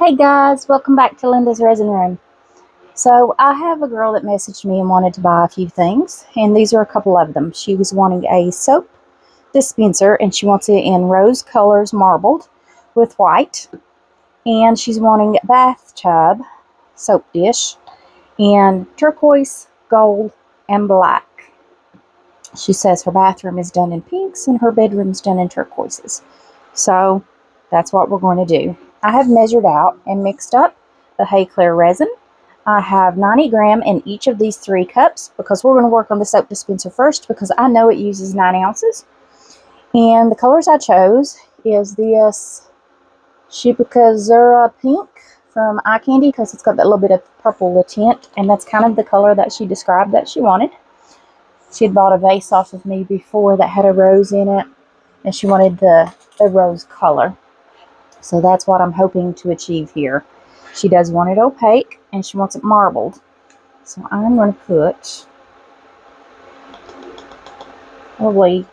Hey guys, welcome back to Lindasresinroom. So I have a girl that messaged me and wanted to buy a few things, and these are a couple of them. She was wanting a soap dispenser, and she wants it in rose colors marbled with white, and she's wanting a bathtub soap dish in turquoise, gold, and black. She says her bathroom is done in pinks and her bedroom is done in turquoises. So that's what we're going to do. I have measured out and mixed up the Hay Clear resin. I have 90 gram in each of these 3 cups because we're going to work on the soap dispenser first because I know it uses 9 ounces. And the colors I chose is this Shibukazura pink from Eye Candy because it's got that little bit of purple tint, and that's kind of the color that she described that she wanted. She had bought a vase off of me before that had a rose in it, and she wanted the rose color. So that's what I'm hoping to achieve here. She does want it opaque, and she wants it marbled. So I'm going to put probably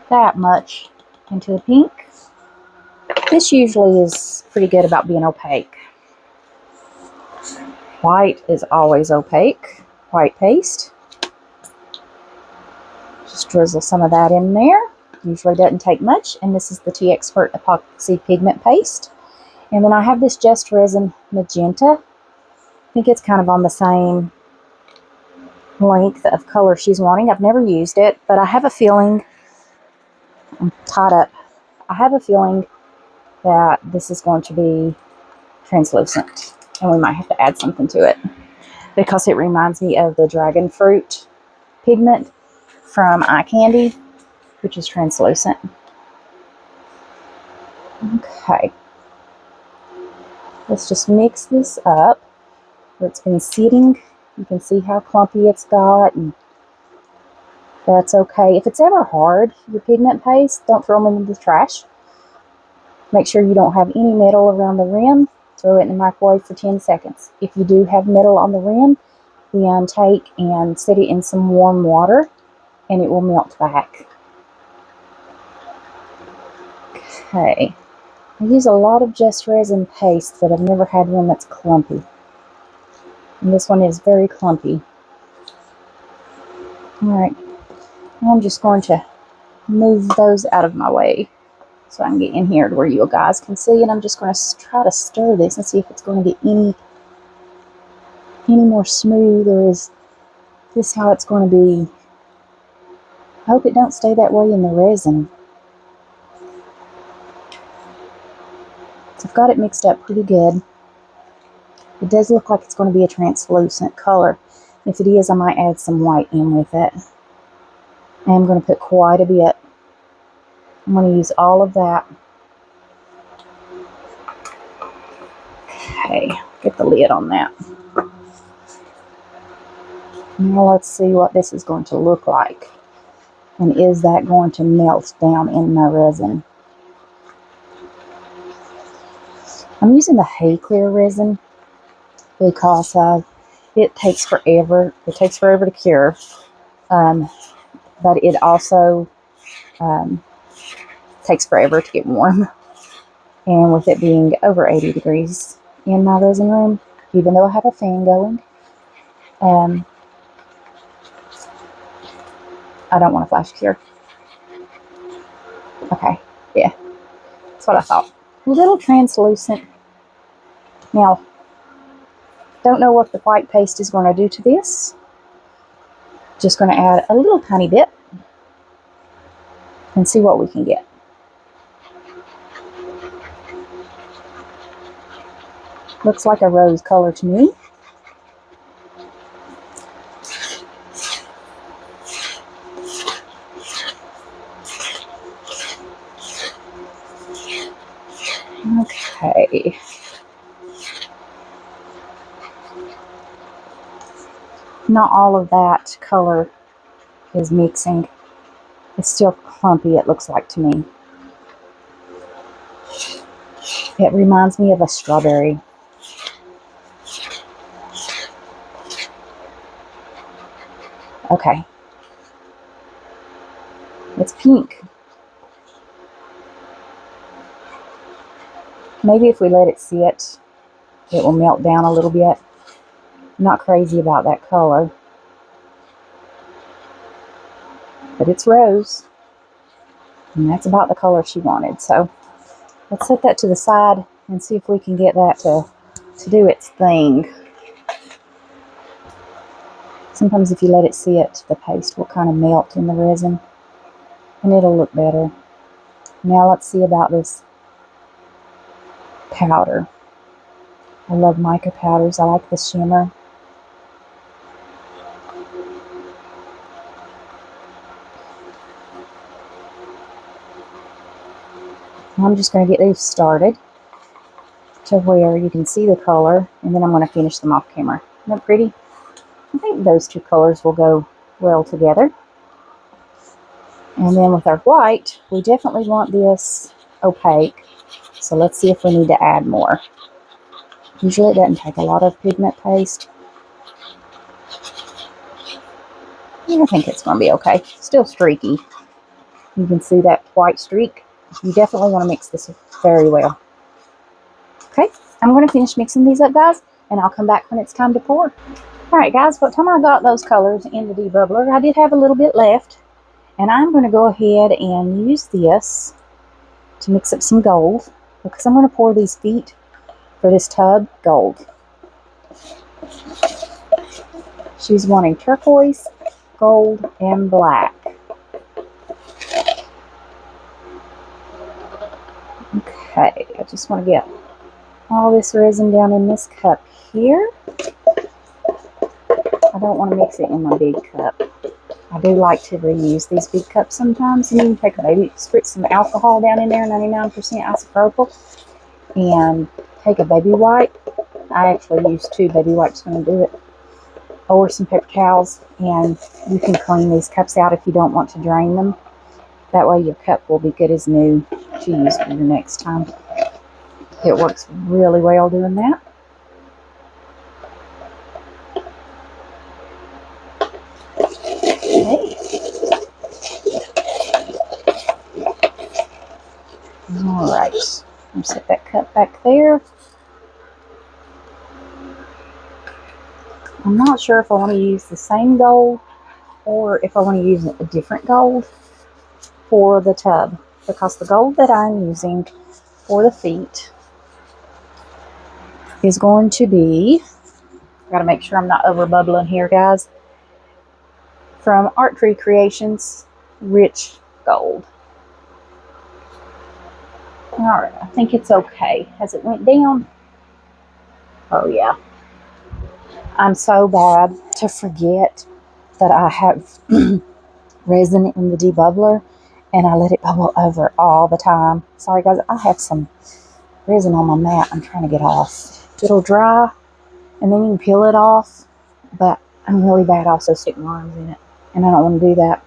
that much into the pink. This usually is pretty good about being opaque. White is always opaque. White paste. Just drizzle some of that in there. Usually doesn't take much. And this is the Tea Expert Epoxy Pigment Paste. And then I have this Just Resin Magenta. I think it's kind of on the same length of color she's wanting. I've never used it, but I have a feeling, I'm tied up, I have a feeling that this is going to be translucent. And we might have to add something to it because it reminds me of the dragon fruit pigment from Eye Candy, which is translucent. Okay. Let's just mix this up. It's been sitting. You can see how clumpy it's got, and that's okay. If it's ever hard, your pigment paste, don't throw them into the trash. Make sure you don't have any metal around the rim. Throw it in the microwave for 10 seconds. If you do have metal on the rim, then take and set it in some warm water, and it will melt back. Okay. I use a lot of Just Resin paste, but I've never had one that's clumpy. And this one is very clumpy. Alright, I'm just going to move those out of my way so I can get in here to where you guys can see. And I'm just going to try to stir this and see if it's going to get any more smooth, or is this how it's going to be. I hope it don't stay that way in the resin. So I've got it mixed up pretty good. It does look like it's going to be a translucent color. If it is, I might add some white in with it. And I'm going to put quite a bit. I'm going to use all of that. Okay, get the lid on that. Now let's see what this is going to look like. And is that going to melt down in my resin? I'm using the Hay Clear resin because it takes forever. It takes forever to cure. But it also takes forever to get warm. And with it being over 80 degrees in my resin room, even though I have a fan going, I don't want to flash cure. Okay, yeah, that's what I thought. A little translucent. Now, don't know what the white paste is going to do to this. Just going to add a little tiny bit and see what we can get. Looks like a rose color to me. Okay. Not all of that color is mixing. It's still clumpy, it looks like to me. It reminds me of a strawberry. Okay. It's pink. Maybe if we let it sit, it will melt down a little bit. I'm not crazy about that color, but it's rose, and that's about the color she wanted. So let's set that to the side and see if we can get that to do its thing. Sometimes if you let it sit, the paste will kind of melt in the resin, and it'll look better. Now let's see about this powder. I love mica powders. I like the shimmer. I'm just going to get these started to where you can see the color, and then I'm going to finish them off camera. Isn't that pretty? I think those two colors will go well together. And then with our white, we definitely want this opaque. So let's see if we need to add more. Usually it doesn't take a lot of pigment paste. I think it's going to be okay. Still streaky. You can see that white streak. You definitely want to mix this very well. Okay, I'm going to finish mixing these up, guys, and I'll come back when it's time to pour. Alright guys, by the time I got those colors in the debubbler, I did have a little bit left. And I'm going to go ahead and use this to mix up some gold, because I'm going to pour these feet for this tub gold. She's wanting turquoise, gold, and black. Okay, I just want to get all this resin down in this cup here. I don't want to mix it in my big cup. I do like to reuse these big cups sometimes. And you can take a baby, spritz some alcohol down in there, 99% isopropyl, and take a baby wipe. I actually use 2 baby wipes when I do it, or some paper towels, and you can clean these cups out if you don't want to drain them. That way your cup will be good as new to use for your next time. It works really well doing that. Okay. Alright, I'm going to set that cup back there. I'm not sure if I want to use the same gold or if I want to use a different gold for the tub, because the gold that I'm using for the feet is going to be, I've got to make sure I'm not over bubbling here, guys, from Art Tree Creations Rich Gold. Alright, I think it's okay. Has it went down? Oh yeah. I'm so bad to forget that I have resin in the debubbler, and I let it bubble over all the time. Sorry guys, I have some resin on my mat I'm trying to get off. It'll dry, and then you can peel it off, but I'm really bad I also stick my arms in it, and I don't want to do that.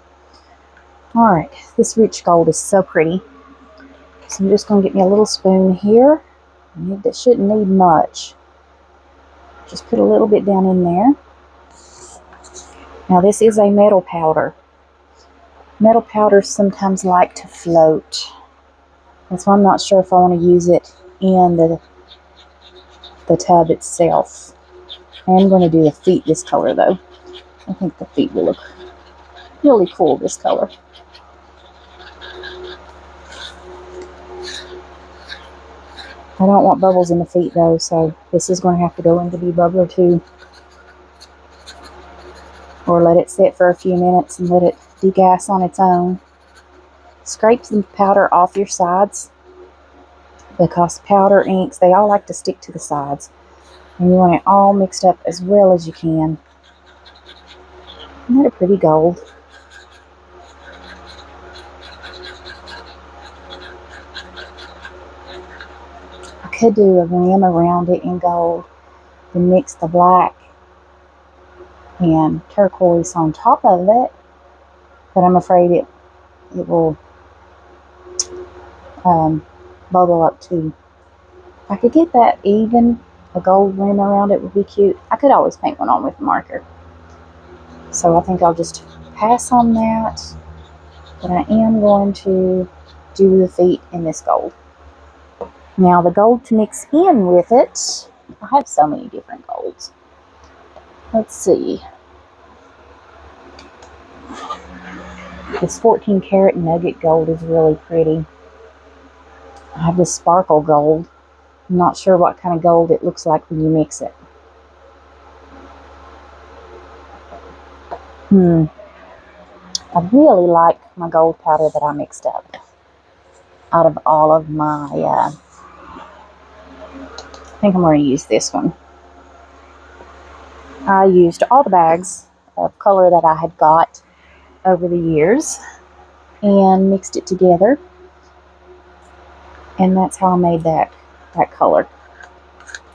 Alright, this rich gold is so pretty. So I'm just going to get me a little spoon here. That shouldn't need much. Just put a little bit down in there. Now this is a metal powder. Metal powders sometimes like to float. That's why I'm not sure if I want to use it in the tub itself. I am going to do the feet this color though. I think the feet will look really cool this color. I don't want bubbles in the feet though, so this is going to have to go into the debubbler too. Or let it sit for a few minutes and let it degas on its own. Scrape some powder off your sides, because powder inks, they all like to stick to the sides. And you want it all mixed up as well as you can. Isn't that a pretty gold? I could do a rim around it in gold and mix the black and turquoise on top of it, but I'm afraid it will bubble up too. If I could get that even, a gold rim around it would be cute. I could always paint one on with a marker. So I think I'll just pass on that, but I am going to do the feet in this gold. Now the gold to mix in with it, I have so many different golds. Let's see. This 14 karat nugget gold is really pretty. I have this sparkle gold. I'm not sure what kind of gold it looks like when you mix it. I really like my gold powder that I mixed up. Out of all of my, I think I'm going to use this one. I used all the bags of color that I had got over the years and mixed it together. And that's how I made that color.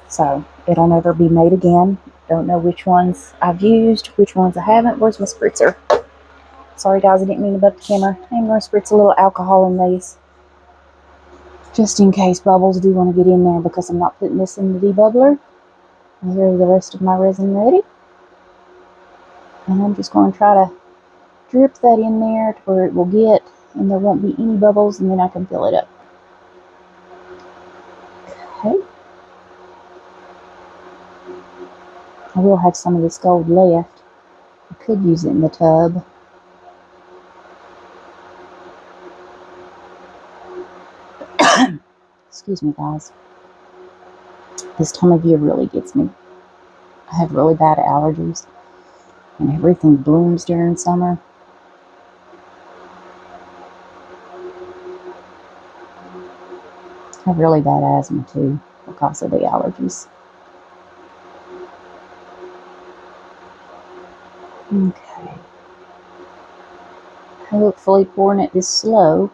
So it'll never be made again. Don't know which ones I've used, which ones I haven't. Where's my spritzer? Sorry guys, I didn't mean to butt the camera. I'm going to spritz a little alcohol in these, just in case bubbles do want to get in there, because I'm not putting this in the debubbler. And here's the rest of my resin ready. And I'm just going to try to drip that in there to where it will get, and there won't be any bubbles, and then I can fill it up. Okay. I will have some of this gold left. I could use it in the tub. Excuse me, guys. This time of year really gets me. I have really bad allergies, and everything blooms during summer. I have really bad asthma too, because of the allergies. Okay. Hopefully pouring it this slow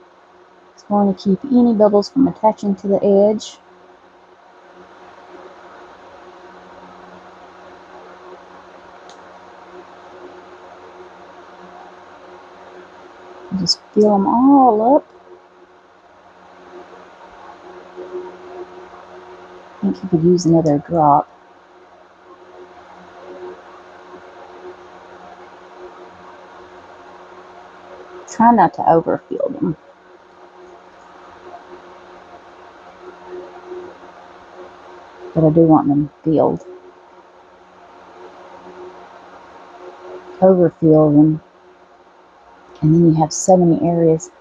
is going to keep any bubbles from attaching to the edge. Just fill them all up. I think you could use another drop. Try not to overfill them. But I do want them filled. Overfill them, and then you have so many areas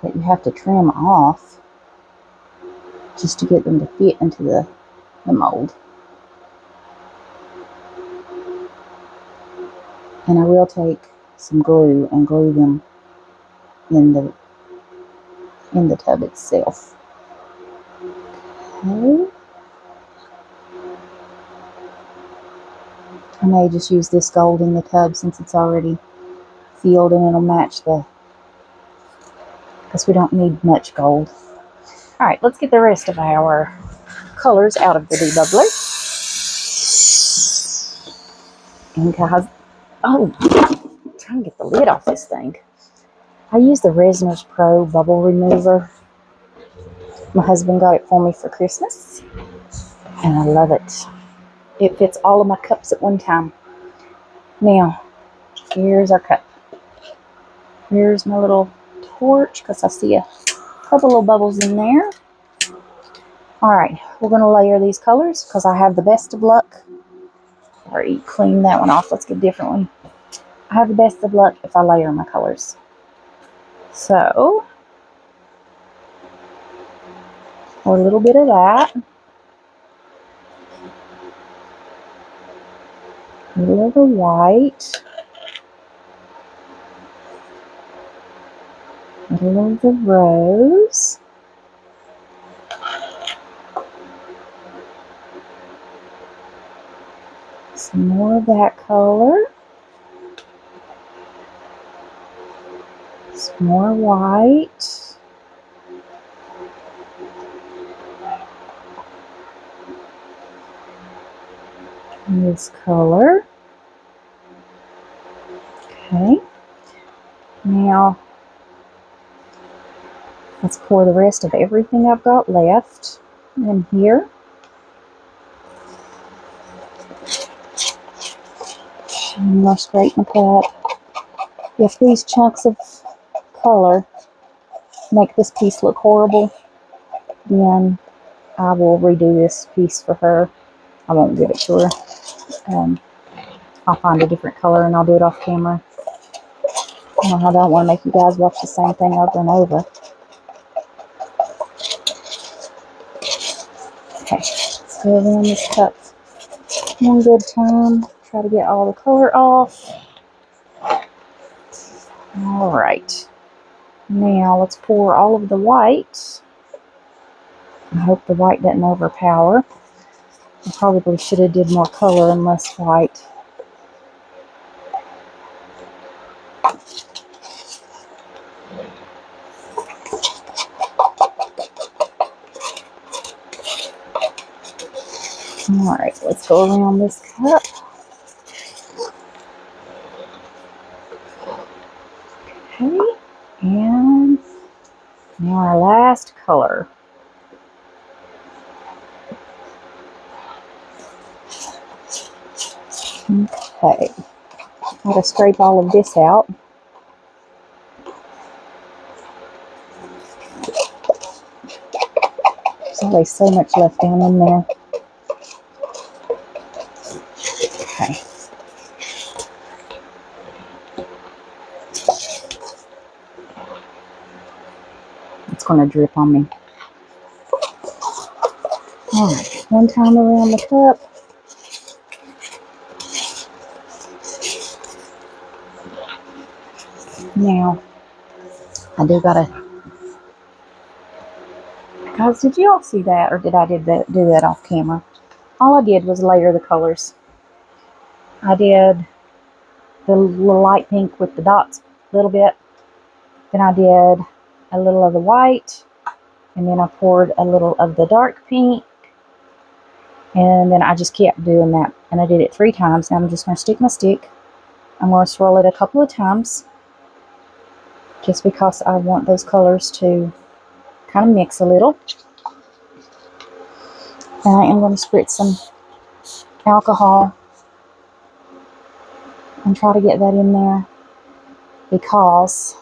that you have to trim off just to get them to fit into the mold. And I will take some glue and glue them in the tub itself. Okay. I may just use this gold in the tub since it's already filled, and it'll match because we don't need much gold. Alright, let's get the rest of our colors out of the debubbler. And guys, I'm trying to get the lid off this thing. I use the Resiners Pro Bubble Remover. My husband got it for me for Christmas, and I love it. It fits all of my cups at one time. Now, here's our cup. Here's my little torch, because I see a couple little bubbles in there. Alright, we're going to layer these colors, because I have the best of luck. Already cleaned that one off. Let's get a different one. I have the best of luck if I layer my colors. So, pour a little bit of that. A little of the white. A little of the rose. Some more of that color. Some more white. And this color. Okay. Now, let's pour the rest of everything I've got left in here. I'm going to scrape my cup. If these chunks of color make this piece look horrible, then I will redo this piece for her. I won't give it to her. I'll find a different color and I'll do it off camera. I don't want to make you guys watch the same thing over and over. Okay, let's go around this cup one good time. Try to get all the color off. Alright. Now let's pour all of the white. I hope the white doesn't overpower. I probably should have did more color and less white. Alright, let's go around this cup. Okay, and now our last color. Okay, gotta scrape all of this out. There's always so much left down in there. Okay. It's gonna drip on me. Alright, one time around the cup. Now, I do gotta... Guys, did you all see that, or did I do that off camera? All I did was layer the colors. I did the light pink with the dots a little bit. Then I did a little of the white. And then I poured a little of the dark pink. And then I just kept doing that. And I did it 3 times. Now I'm just going to stick my stick. I'm going to swirl it a couple of times. Just because I want those colors to kind of mix a little. And I am going to spritz some alcohol. And try to get that in there. Because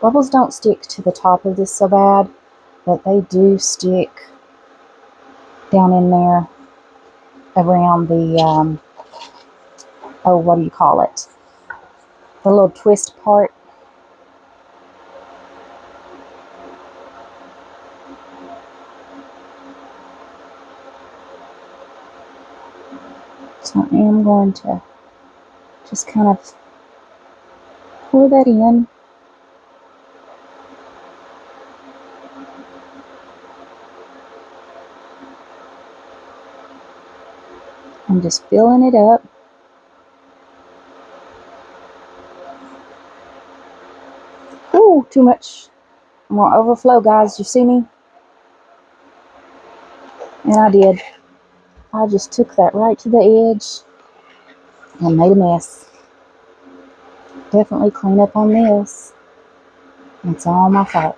bubbles don't stick to the top of this so bad. But they do stick down in there around the, oh, what do you call it? The little twist part. So I am going to just kind of pour that in. I'm just filling it up. Ooh, too much. I'm going to overflow, guys. You see me? And I did. I just took that right to the edge and made a mess. Definitely clean up on this. It's all my fault.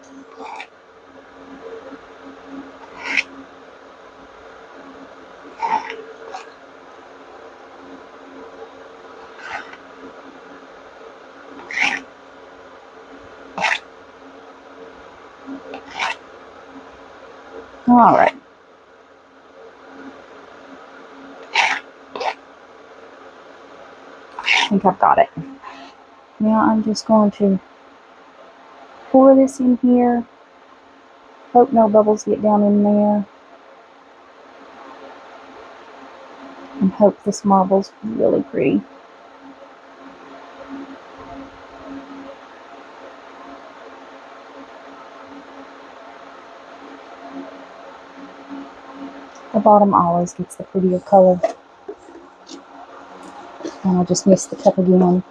All right. I think I've got it. Now I'm just going to pour this in here. Hope no bubbles get down in there. And hope this marble's really pretty. The bottom always gets the prettier color. And I just missed the cup again.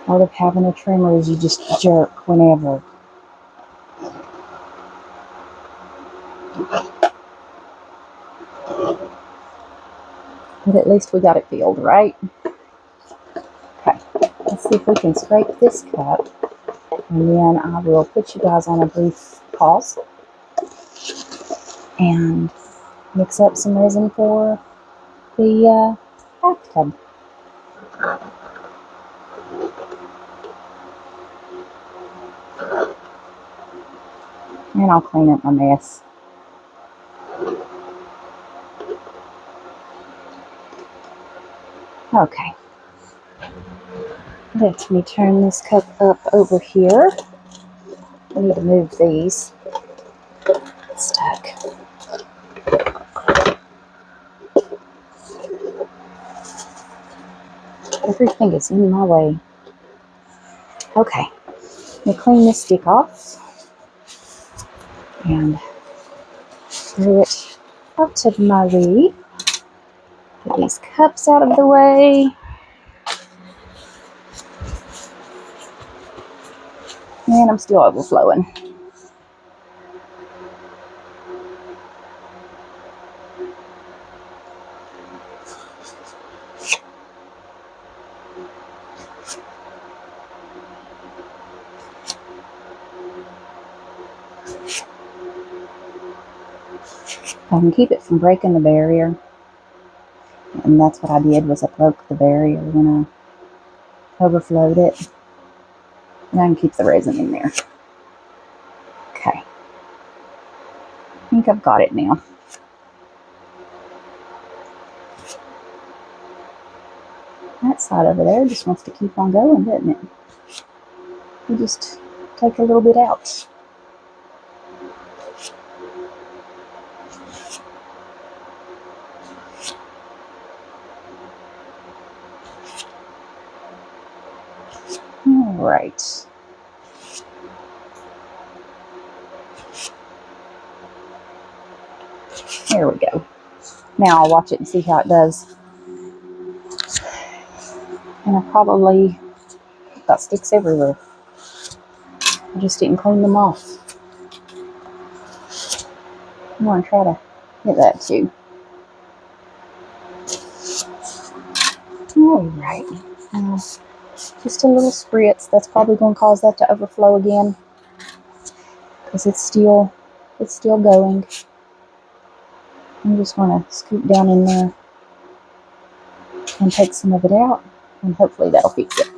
Part of having a trimmer is you just jerk whenever. But at least we got it filled, right? Okay, let's see if we can scrape this cup. And then I will put you guys on a brief pause. And mix up some resin for the bathtub. And I'll clean up my mess. Okay. Let me turn this cup up over here. I need to move these. It's stuck. Everything is in my way. Okay. Let me clean this stick off. And throw it out of my way. Get these cups out of the way. And I'm still overflowing. I can keep it from breaking the barrier. And that's what I did, was I broke the barrier when I overflowed it. And I can keep the resin in there. Okay. I think I've got it now. That side over there just wants to keep on going, doesn't it? You just take a little bit out. All right. There we go. Now I'll watch it and see how it does. And I probably got sticks everywhere. I just didn't clean them off. I'm going to try to get that too. Alright. Just a little spritz. That's probably going to cause that to overflow again. Because it's still going. I'm just going to scoop down in there and take some of it out. And hopefully that'll fix it.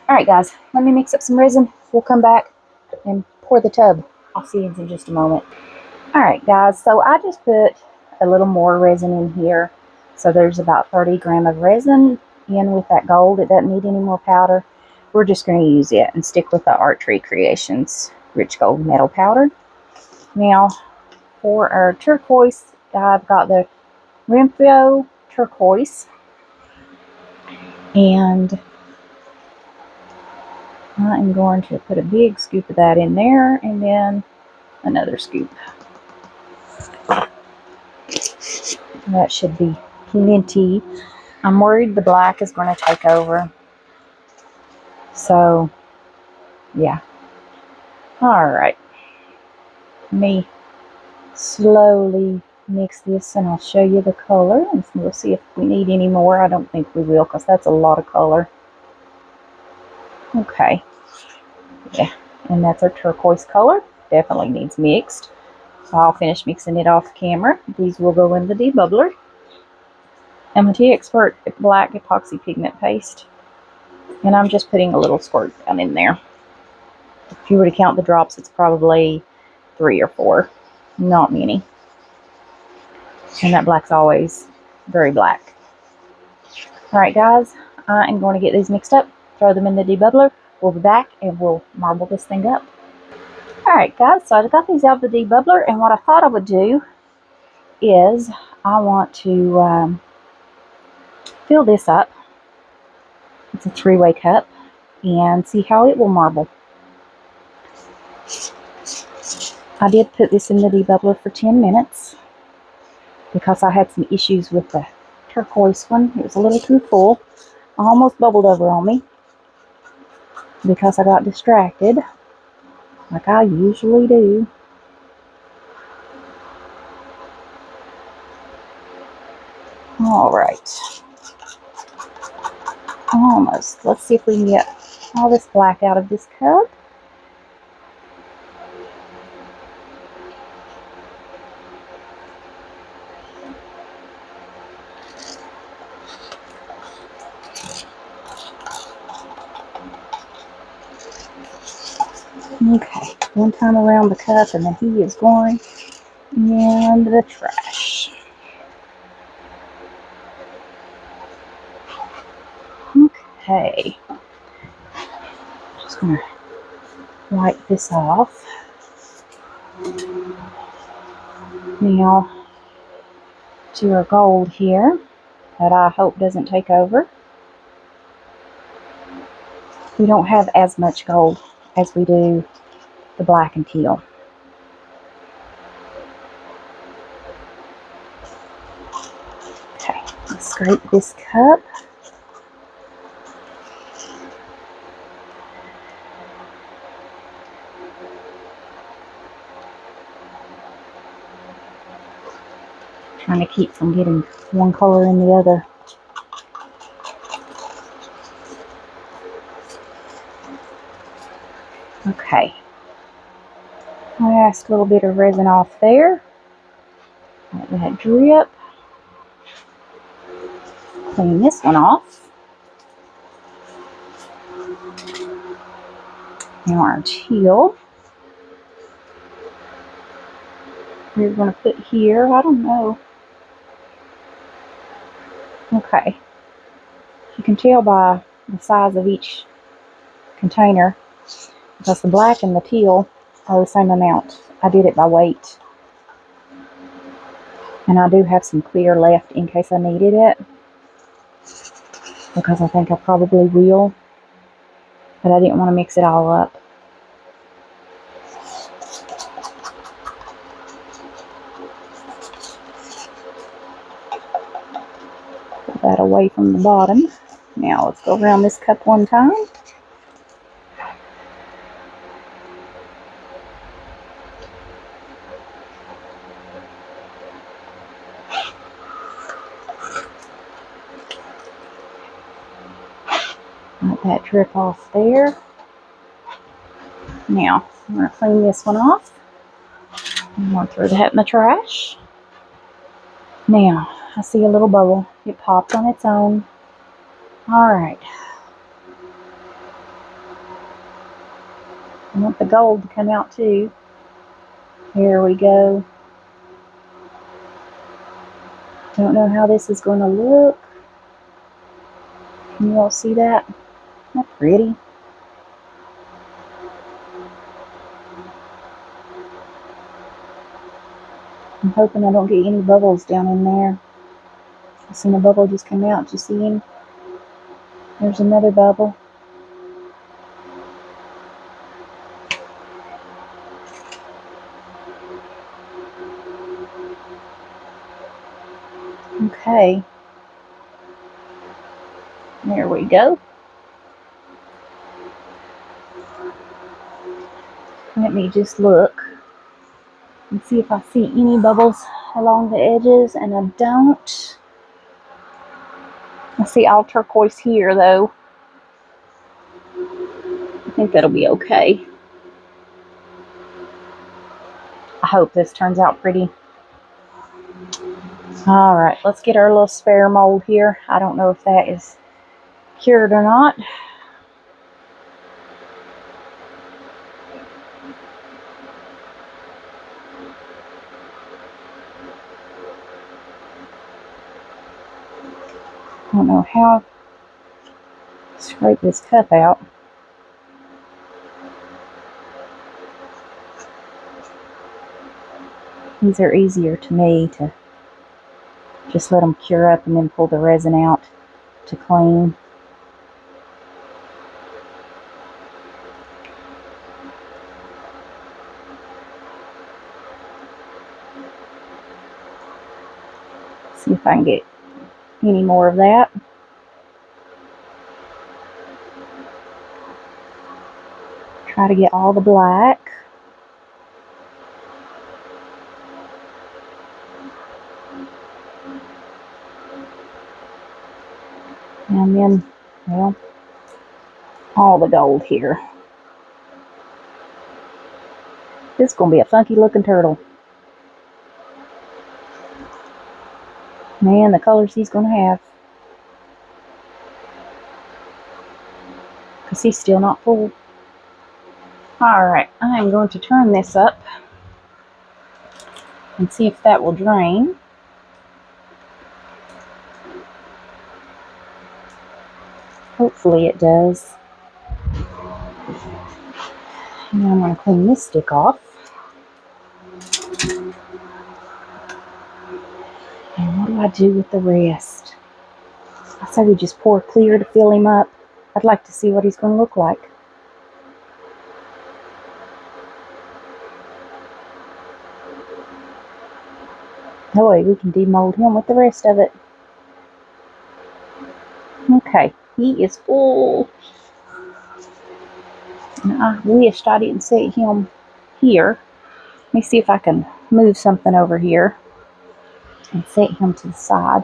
Alright guys, let me mix up some resin. We'll come back and pour the tub. I'll see you in just a moment. Alright guys, so I just put a little more resin in here. So there's about 30 grams of resin in with that gold. It doesn't need any more powder. We're just going to use it and stick with the Archery Creations Rich Gold Metal Powder. Now, for our turquoise, I've got the Renfro Turquoise. And I am going to put a big scoop of that in there, and then another scoop. That should be plenty. I'm worried the black is going to take over. So, yeah. Alright. Let me slowly mix this and I'll show you the color. And we'll see if we need any more. I don't think we will, because that's a lot of color. Okay. Yeah. And that's our turquoise color. Definitely needs mixed. So I'll finish mixing it off camera. These will go in the debubbler. M&T Expert Black Epoxy Pigment Paste. And I'm just putting a little squirt down in there. If you were to count the drops, it's probably 3 or 4. Not many. And that black's always very black. Alright guys, I am going to get these mixed up, throw them in the debubbler. We'll be back and we'll marble this thing up. Alright guys, so I got these out of the debubbler, and what I thought I would do is I want to fill this up. It's a 3-way cup, and see how it will marble. I did put this in the debubbler for 10 minutes because I had some issues with the turquoise one. It was a little too full. Almost bubbled over on me because I got distracted, like I usually do. Alright. Almost. Let's see if we can get all this black out of this cup. Okay, one time around the cup, and then he is going in the trash. Okay. Just gonna wipe this off. Now to our gold here that I hope doesn't take over. We don't have as much gold as we do the black and teal. Okay, let's scrape this cup. Trying to keep from getting one color in the other. Okay. I asked a little bit of resin off there. Let that drip. Clean this one off. Now our teal. We're going to put here, I don't know. Okay. You can tell by the size of each container, because the black and the teal are the same amount. I did it by weight. And I do have some clear left in case I needed it, because I think I probably will. But I didn't want to mix it all up. Put that away from the bottom. Now let's go around this cup one time. Let that drip off there. Now, I'm going to clean this one off. I'm going to throw that in the trash. Now, I see a little bubble. It popped on its own. Alright. I want the gold to come out too. Here we go. Don't know how this is going to look. Can you all see that? Isn't that pretty? I'm hoping I don't get any bubbles down in there. I seen a bubble just come out. Did you see him? There's another bubble. Okay. There we go. Let me just look and see if I see any bubbles along the edges, and I don't. I see all turquoise here though. I think that'll be okay. I hope this turns out pretty. Alright, let's get our little spare mold here. I don't know if that is cured or not. I don't know how to scrape this cup out. These are easier to me to just let them cure up and then pull the resin out to clean. See if I can get any more of that. Try to get all the black. And then, well, all the gold here. This is going to be a funky looking turtle. Man, the colors he's going to have. Because he's still not full. Alright, I am going to turn this up and see if that will drain. Hopefully it does. Now I'm going to clean this stick off. And what do I do with the rest? I say we just pour clear to fill him up. I'd like to see what he's going to look like. That way we can demold him with the rest of it. Okay, he is full. And I wished I didn't set him here. Let me see if I can move something over here and set him to the side.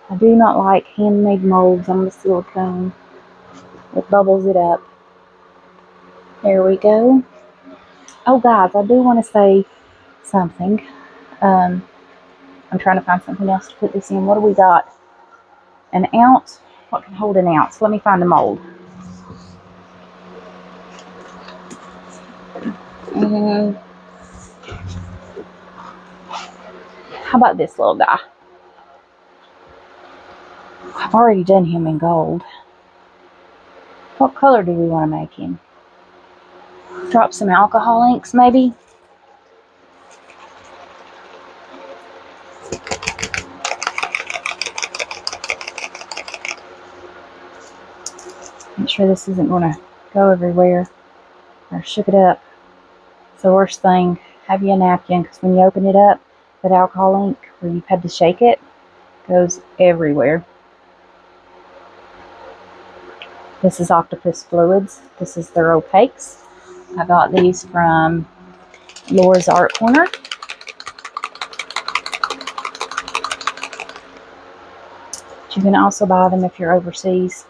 I do not like handmade molds on the silicone. It bubbles it up. There we go. Oh guys, I do want to say something. I'm trying to find something else to put this in. What do we got? An ounce? What can hold an ounce? Let me find the mold. How about this little guy? I've already done him in gold. What color do we want to make him? Drop some alcohol inks maybe? Make sure this isn't going to go everywhere or shook it up. It's the worst thing. Have you a napkin, because when you open it up, that alcohol ink where you've had to shake it goes everywhere. This is Octopus Fluids. This is their opaques. I got these from Laura's Art Corner. You can also buy them if you're overseas.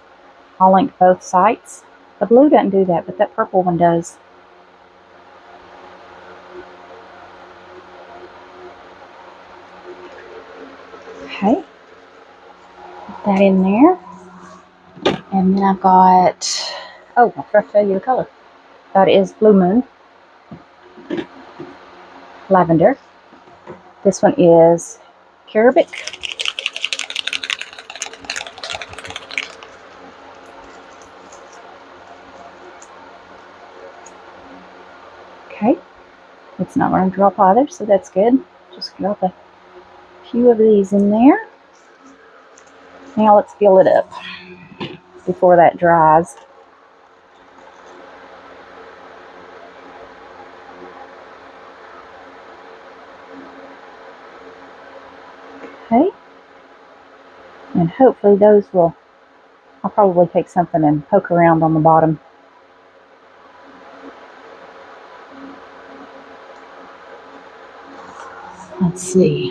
I'll link both sites. The blue doesn't do that, but that purple one does. Okay. Put that in there. And then I've got, oh, I forgot to tell you the color. That is Blue Moon. Lavender. This one is Carabic. Okay. It's not going to drop either, so that's good. Just drop a few of these in there. Now let's fill it up before that dries. Okay. And hopefully those will, I'll probably take something and poke around on the bottom. Let's see.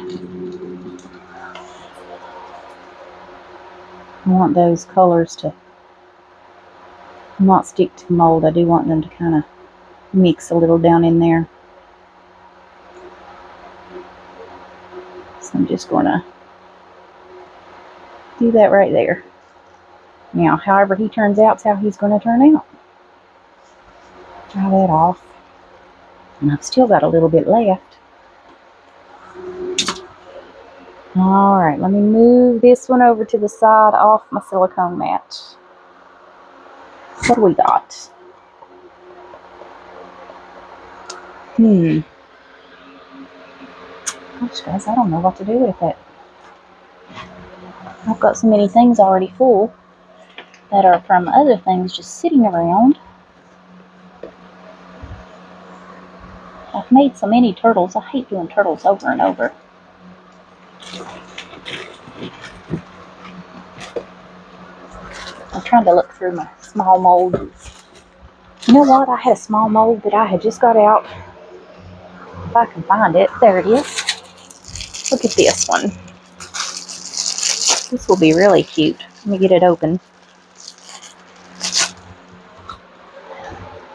I want those colors to not stick to the mold. I do want them to kind of mix a little down in there. So I'm just going to do that right there. Now, however he turns out is how he's going to turn out. Dry that off. And I've still got a little bit left. Alright, let me move this one over to the side off my silicone mat. What do we got? Gosh, guys, I don't know what to do with it. I've got so many things already full that are from other things just sitting around. I've made so many turtles. I hate doing turtles over and over. I'm trying to look through my small mold. You know what? I had a small mold that I had just got out. If I can find it. There it is. Look at this one. This will be really cute. Let me get it open.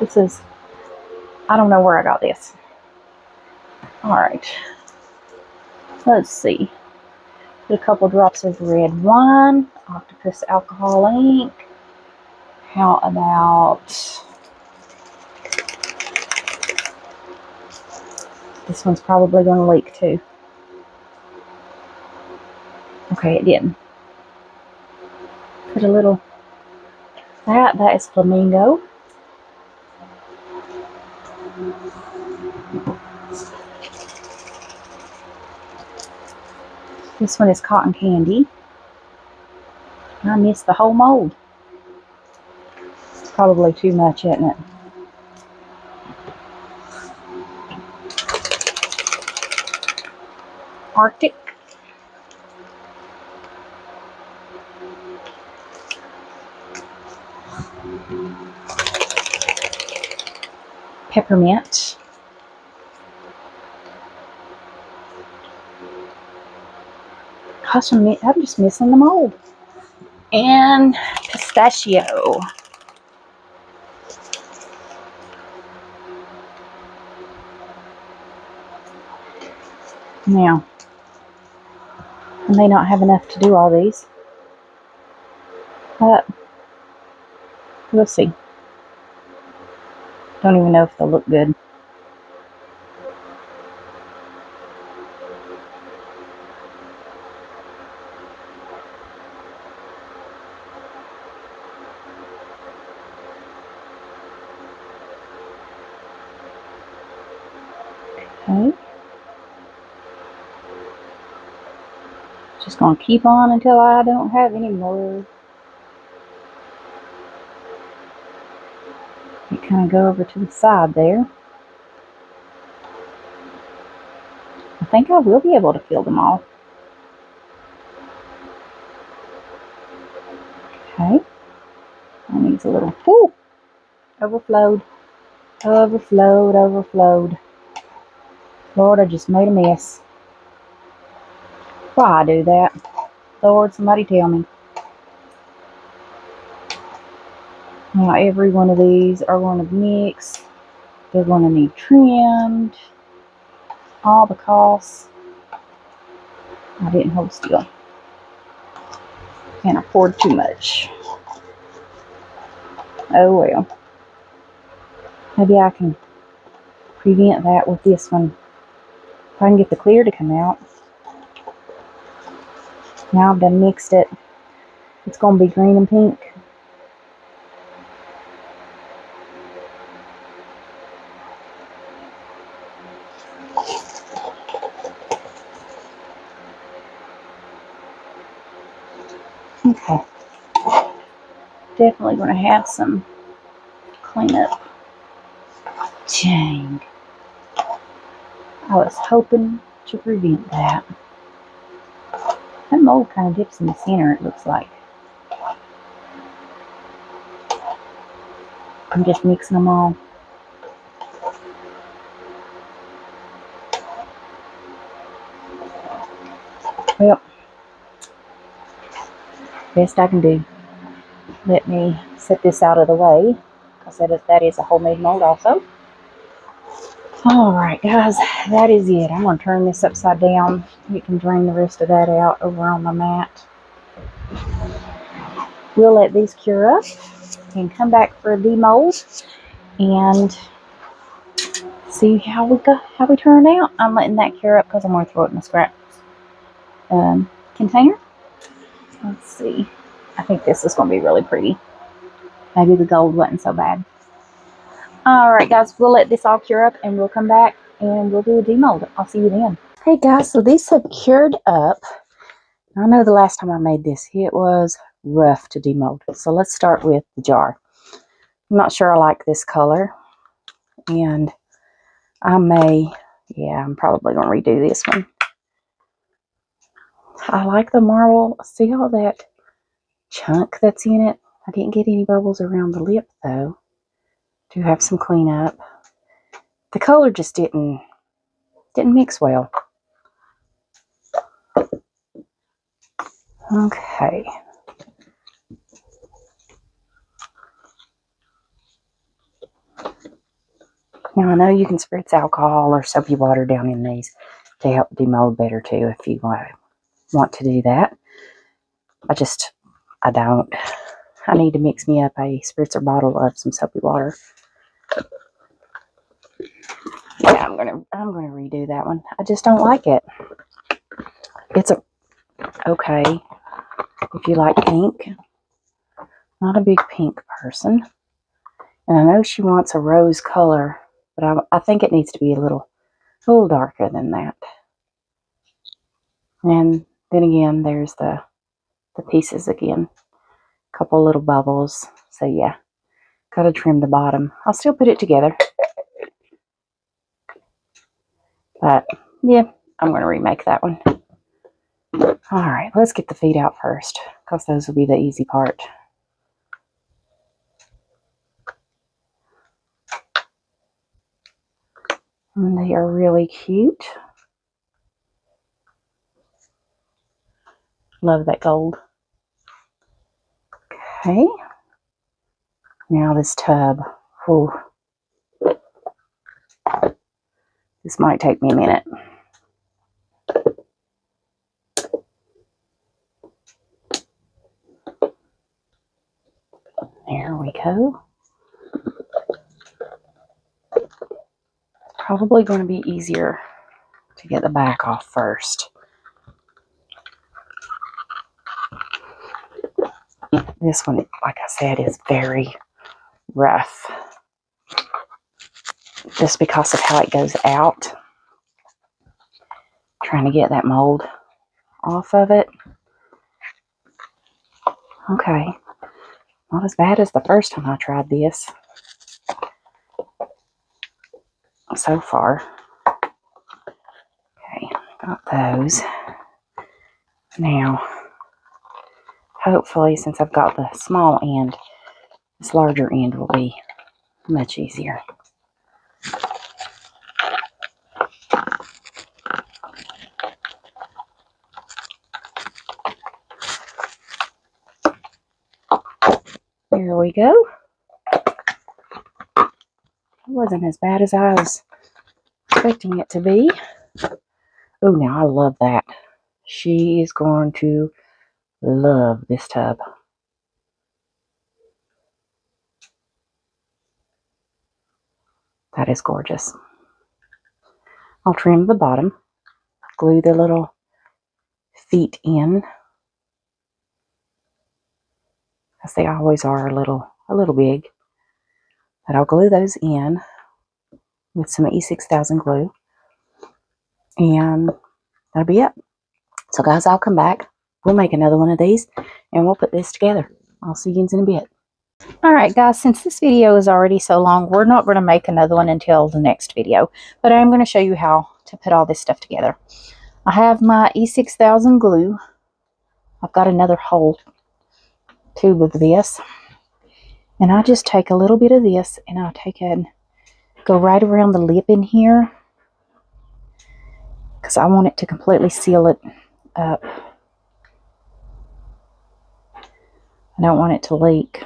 This is, I don't know where I got this. Alright. Let's see. Put a couple drops of red wine. Octopus alcohol ink. How about This one's probably going to leak too. Okay, it didn't. Put a little, that is flamingo. This one is cotton candy. I missed the whole mold. It's probably too much, isn't it? Arctic. Peppermint. Gosh, I'm just missing the mold. And pistachio. Now, I may not have enough to do all these, but we'll see. Don't even know if they'll look good. Okay. Just going to keep on until I don't have any more. You kind of go over to the side there. I think I will be able to fill them all. Okay. That needs a little, whoo! Overflowed. Overflowed, overflowed. Lord, I just made a mess. Why I do that? Lord, somebody tell me. Now every one of these are going to mix. They're going to need trimmed. All the costs. I didn't hold still. Can't afford too much. Oh well. Maybe I can prevent that with this one. If I can get the clear to come out. Now I've done mixed it. It's going to be green and pink. Okay. Definitely going to have some cleanup. Dang. I was hoping to prevent that. That mold kind of dips in the center, it looks like. I'm just mixing them all. Well, best I can do. Let me set this out of the way, because that is a homemade mold also. Alright guys, that is it. I'm going to turn this upside down. You can drain the rest of that out over on my mat. We'll let these cure up and come back for a demold and see how we turn out. I'm letting that cure up because I'm going to throw it in the scraps container. Let's see. I think this is going to be really pretty. Maybe the gold wasn't so bad. Alright guys, we'll let this all cure up and we'll come back and we'll do a demold. I'll see you then. Hey guys, so these have cured up. I know the last time I made this, it was rough to demold. So let's start with the jar. I'm not sure I like this color. And I'm probably going to redo this one. I like the marble. See all that chunk that's in it? I didn't get any bubbles around the lip though. Do have some cleanup. The color just didn't mix well. Okay. Now I know you can spritz alcohol or soapy water down in these to help demold better too if you want to do that. I don't. I need to mix me up a spritzer bottle of some soapy water. Yeah, I'm gonna redo that one. I just don't like it. It's okay if you like pink. Not a big pink person. And I know she wants a rose color, but I think it needs to be a little darker than that. And then again, there's the pieces again. A couple little bubbles. So yeah, gotta trim the bottom. I'll still put it together. But yeah, I'm gonna remake that one. Alright, let's get the feet out first, because those will be the easy part. And they are really cute. Love that gold. Okay. Now this tub. Whew. This might take me a minute. There we go. Probably going to be easier to get the back off first. This one, like I said, is very rough. Just because of how it goes out. Trying to get that mold off of it. Okay. Not as bad as the first time I tried this. So far. Okay, got those. Now, hopefully, since I've got the small end, this larger end will be much easier. There we go. It wasn't as bad as I was expecting it to be. Oh, now I love that. She is going to love this tub. That is gorgeous. I'll trim the bottom, glue the little feet in, as they always are a little big. But I'll glue those in with some E6000 glue, and that'll be it. So guys, I'll come back. We'll make another one of these, and we'll put this together. I'll see you in a bit. Alright guys, since this video is already so long, we're not going to make another one until the next video. But I'm going to show you how to put all this stuff together. I have my E6000 glue. I've got another whole tube of this. And I just take a little bit of this, and I'll take it and go right around the lip in here. Because I want it to completely seal it up. I don't want it to leak.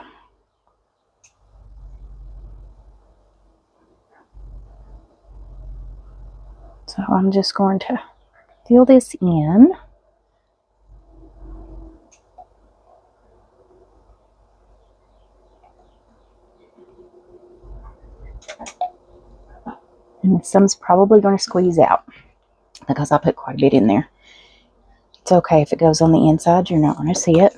So I'm just going to fill this in. And some's probably going to squeeze out because I put quite a bit in there. It's okay if it goes on the inside. You're not going to see it.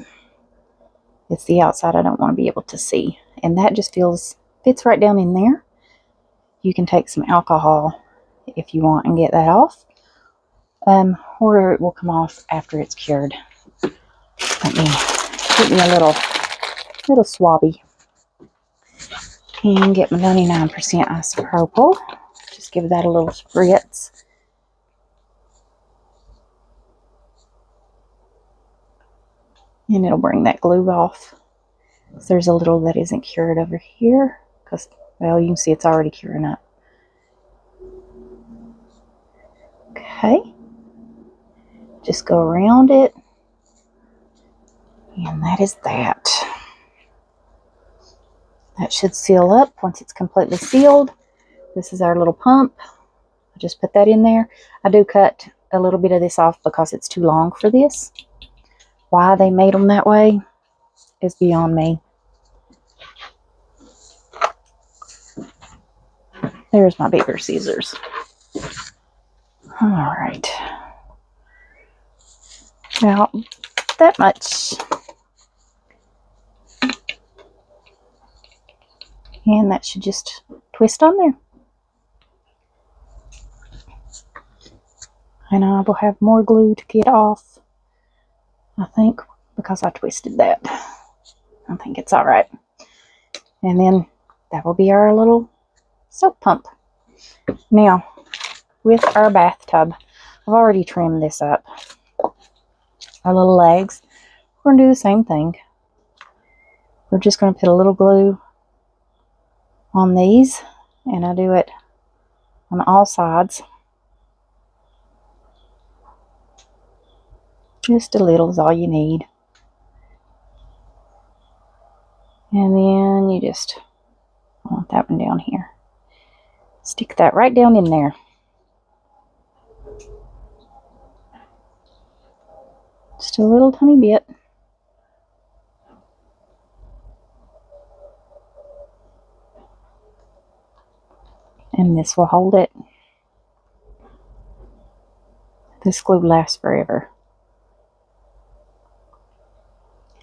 It's the outside I don't want to be able to see. And that just fits right down in there. You can take some alcohol if you want and get that off. Or it will come off after it's cured. Let me get me a little swabby. And get my 99% isopropyl. Just give that a little spritz. And it'll bring that glue off. So there's a little that isn't cured over here. Because, well, you can see it's already curing up. Okay. Just go around it. And that is that. That should seal up once it's completely sealed. This is our little pump. I just put that in there. I do cut a little bit of this off because it's too long for this. Why they made them that way is beyond me. There's my bigger scissors. All right. Now, that much. And that should just twist on there. And I will have more glue to get off, I think, because I twisted that. I think it's all right. And then that will be our little soap pump. Now, with our bathtub, I've already trimmed this up. Our little legs, we're going to do the same thing. We're just going to put a little glue on these, and I do it on all sides. Just a little is all you need. And then you just, I want that one down here. Stick that right down in there. Just a little tiny bit. And this will hold it. This glue lasts forever.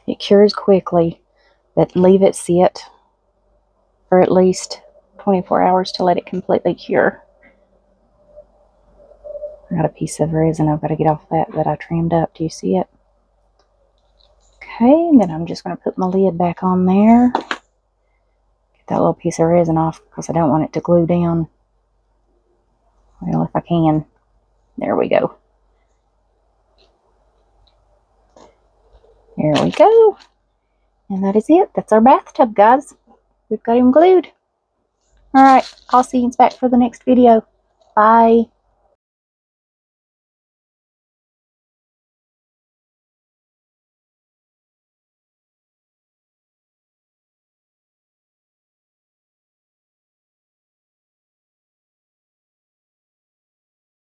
It cures quickly, but leave it sit for at least 24 hours to let it completely cure. I got a piece of resin I've got to get off that I trimmed up. Do you see it? Okay, and then I'm just going to put my lid back on there. Get that little piece of resin off because I don't want it to glue down. Well, if I can. There we go. There we go. And that is it. That's our bathtub, guys. We've got him glued. Alright, I'll see you back for the next video. Bye.